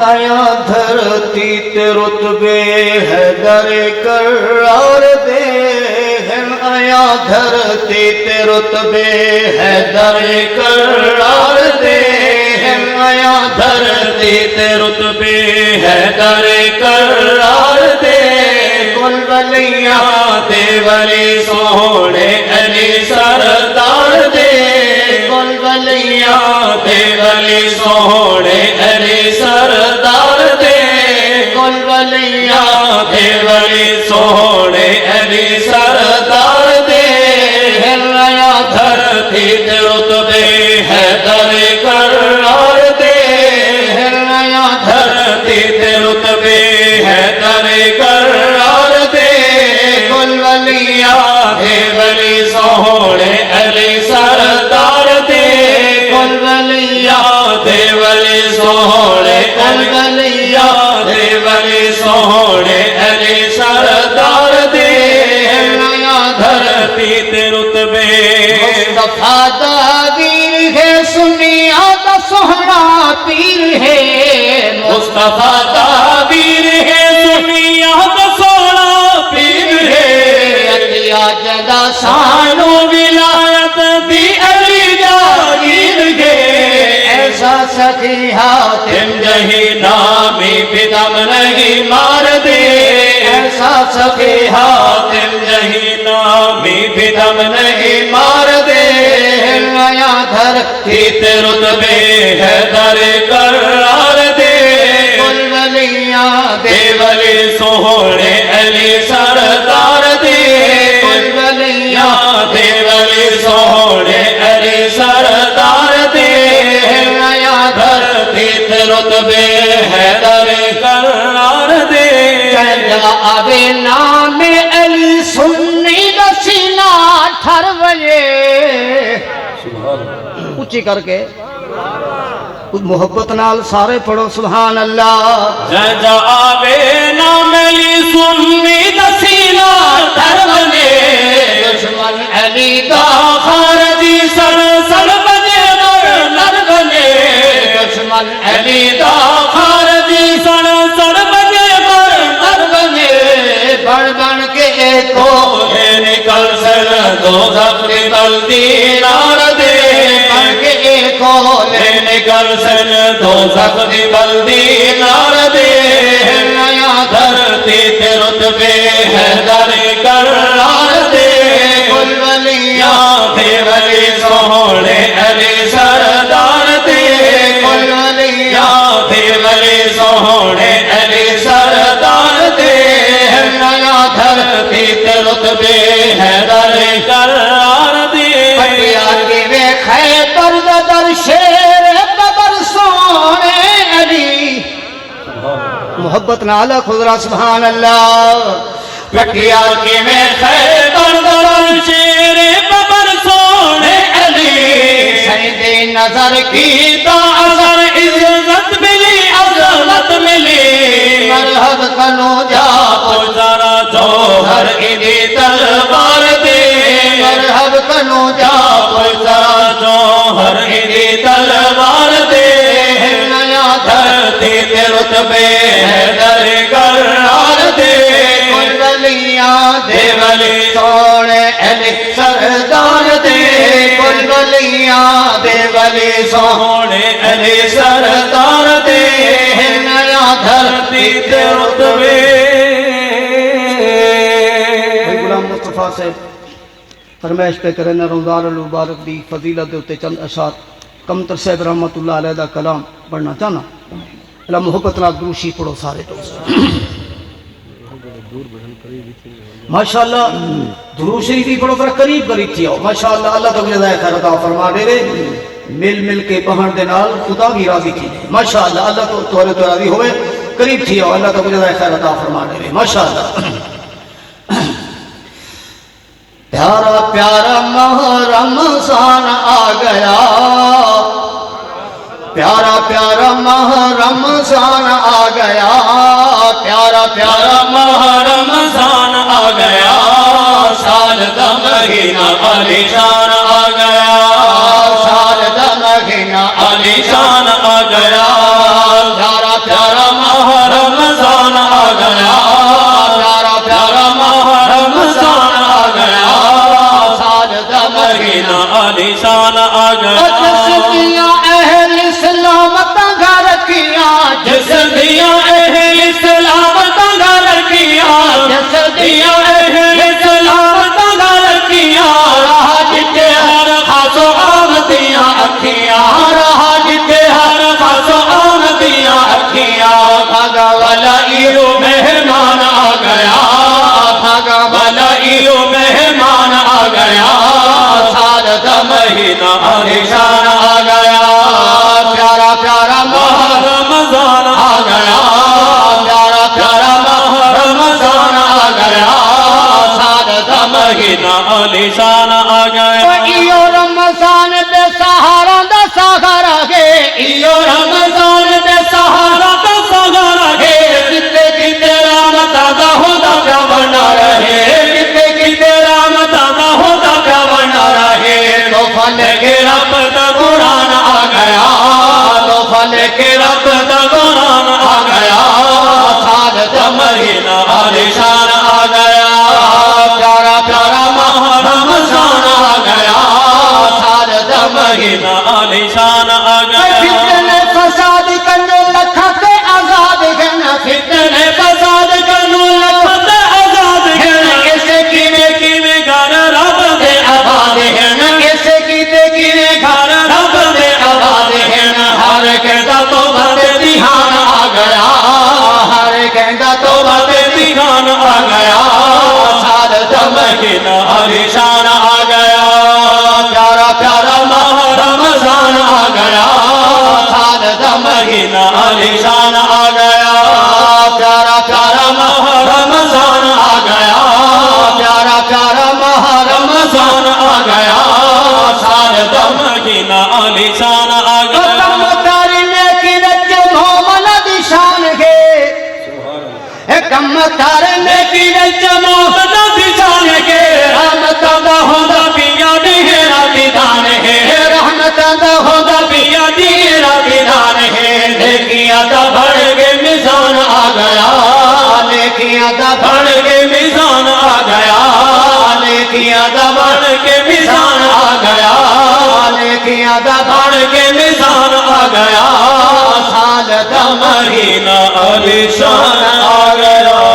آیا دھرتی تے رتبے حیدر قرار دے آیا دھرتی تے رتبے حیدر قرار دے آیا دھرتی تے رتبے حیدر قرار دے کل ولیاں دے ولی سونے علی سردار دے کل ولیاں دے ولی سونے علی سردار دے کل ولیاں دے ولی سونے علی سردار دے آیا دھرتی تے رتبے حیدر قرار دے آیا دھرتی تے رتبے حیدر قرار دے کل ولیاں دے ولی سونے علی سردار دے کل ولیاں دے ولی سونے کل ولیاں دے ولی سونے علی سردار دے آیا دھرتی تے رتبے مصطفیٰ دا ویر ہے سنیاں دا سوہنا پیر ہے مصطفیٰ دا ویر ہے سنیاں دا سوہنا پیر ہے عطیہ جدا سانو ولایت دی علی جاگیر ہے ایسا سخی حاتم جہی نامی بدم نہیں مار دے ایسا سخی حاتم جہی نامی بدم نہیں مار دے آیا دھرتی تے رتبے حیدر قرار دے کل ولیاں دے ولی سونے علی سردار دے کل ولیاں دے ولی سونے علی سردار دے آیا دھرتی تے رتبے حیدر قرار دے چلا آوے نام علی سنی دا سینہ ٹھر وجے اچھی کر کے محبت نال سارے پڑھو سبحان اللہ جا آوے نام علی سنی دا سینہ ٹھر وجے دشمن علی دا خارجی سر سر بجے نر بنے دشمن علی دا خارجی سر سر بجے نر بنے بڑھ بن کے ایکو نکل سر دوزخ کی بلدی نار دے بڑھ کے ایکو نکل سر دوزخ کی بلدی نار دے آیا دھرتی تے رتبے حیدر قرار دے کل ولیاں دے ولی سونے علی سردار دے کل ولیاں دے ولی سونے علی سردار دے آیا دھرتی تے رتبے حیدر قرار دے پٹیا کی وے خیبر در شیر قبر سونے علی محبت نالا خضرا سبحان اللہ پٹیا کی وے خیبر در شیر قبر سونے علی سید نظر کی تا اثر عزت ملی عظمت ملی مرحب کنو جا پوچھارا جوہر ایدی تلوار دے مرحب کنو جا پوچھارا جوہر ایدی تلوار دے نیا دھرتی تے رتبے حیدر قرار دے کل ولیاں دے ولی سونے علی سردار دے کل ولیاں دے ولی سونے علی سردار دے نیا دھرتی تے رتبے غلام مصطفیٰ سے فرمائش پہ کرنا رمضان المبارک دی فضیلت دے چند اشعار کمتر صاحب رحمت اللہ علیہ دا کلام پڑھنا چاہنا اللہ محبت نال دروشی پڑھو سارے دوست ماشاءاللہ درود شریف پڑھو پر قریب قریب تھی آؤ ماشاءاللہ اللہ تو جزائے خیر عطا فرما دے رے مل مل کے پہن دے نال خدا بھی راضی تھی ماشاءاللہ اللہ تو تورے تو راضی ہوئے قریب تھی آؤ اللہ تو جزائے خیر عطا فرما دے رے ماشاءاللہ پیارا پیارا ماہ رمضان آ گیا پیارا پیارا ماہ رمضان آ گیا پیارا پیارا ماہ رمضان آ گیا سال دا مہینہ علی شان آ گیا سال دا مہینہ علی شان آ گیا پیارا پیارا بلائیو مہمان آ گیا بھاگا بلائیو مہمان آ گیا سال کا مہینہ عالیشان آ گیا پیارا پیارا ماہ رمضان آ گیا پیارا پیارا ماہ رمضان آ گیا سال کا مہینہ عالیشان آ گیا ایو رمضان بے سہارا دا سہارا ہے ایو رمضان بے سہارا دا سہارا ہے کتے کتے رحمت دا ہودا کیا بنا رہے کتے کتے رحمت دا ہودا کیا بنا رہے تو پھل کے رب دا قرآن آ گیا تو پھل کے رب دا قرآن آ گیا سال کا مہینہ عالیشان آ گیا پیارا پیارا ماہ رمضان آ گیا سال کا مہینہ عالیشان آ گیا فتنے فساد کرنے لکھا تے آزاد گنا فتنے فساد کرنے لکھا تے آزاد گنا کسے کینے گھر رب دے آباد گنا کسے کینے گھر رب دے آباد گنا ہر کہتا تو بھتے دھیان آ گیا ہر کہتا تو بھتے دھیان آ گیا سال کا مہینہ عالیشان آ گیا پیارا پیارا ماہ رمضان آ گیا سال کا مہینہ عالیشان آ گیا پیارا پیارا ماہ رمضان آ گیا پیارا پیارا ماہ رمضان آ گیا سال کا مہینہ عالیشان آ گیا کم تارنے کی جماعت دشان کے رحمت دا ہودا پیا دیرا دیدان ہے رحمت دا ہودا پیا دیرا دیدان ہے نیکیاں دا بڑھ کے میزان آ گیا نیکیاں دا بڑھ کے میزان آ گیا نیکیاں دا بڑھ کے میزان آ گیا نیکیاں دا بڑھ کے میزان آ گیا سال کا مہینہ عالیشان آ گیا